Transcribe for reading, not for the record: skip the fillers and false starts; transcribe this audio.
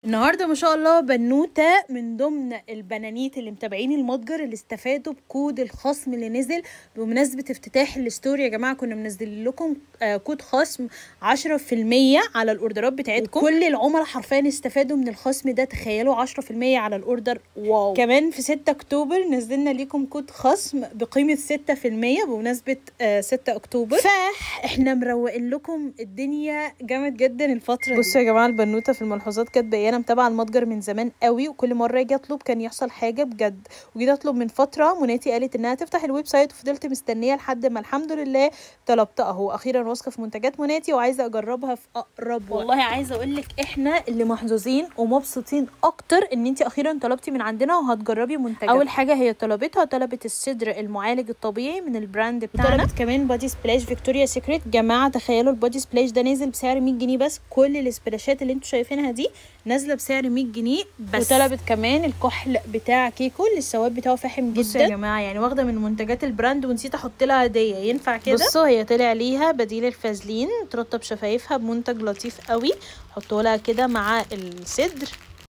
النهارده ما شاء الله بنوته من ضمن البنانيت اللي متابعين المتجر اللي استفادوا بكود الخصم اللي نزل بمناسبه افتتاح الستوري. يا جماعه كنا منزلين لكم كود خصم 10% على الاوردرات بتاعتكم، كل العملاء حرفيا استفادوا من الخصم ده. تخيلوا 10% على الاوردر، واو. كمان في 6 اكتوبر نزلنا لكم كود خصم بقيمه 6% بمناسبه 6 اكتوبر، فاحنا مروقين لكم الدنيا جامد جدا الفتره دي. بصوا يا جماعه البنوته في الملحوظات كاتبه انا متابعه المتجر من زمان قوي، وكل مره اجي اطلب كان يحصل حاجه بجد. وجيت اطلب من فتره، مناتي قالت انها تفتح الويب سايت وفضلت مستنيه لحد ما الحمد لله طلبت اهو. اخيرا واثقه في منتجات مناتي وعايزه اجربها في اقرب وقت. والله عايزه اقول لك احنا اللي محظوظين ومبسوطين اكتر ان انت اخيرا طلبتي من عندنا وهتجربي منتجات. اول حاجه هي طلبت الصدر المعالج الطبيعي من البراند بتاعنا، طلبت كمان بادي سبلاش فيكتوريا سيكريت. جماعه تخيلوا البادي سبلاش ده نازل بسعر 100 جنيه بس، كل السبلاشات اللي انتوا شايفينها دي نازله بسعر 100 جنيه بس. وطلبت كمان الكحل بتاع كيكو اللي السواد بتاعه فاحم جدا. بصوا يا جماعه يعني واخده من منتجات البراند ونسيت احط لها هديه، ينفع كده؟ بصوا هي طلع ليها بديل الفازلين ترطب شفايفها بمنتج لطيف قوي، حطوا لها كده مع الصدر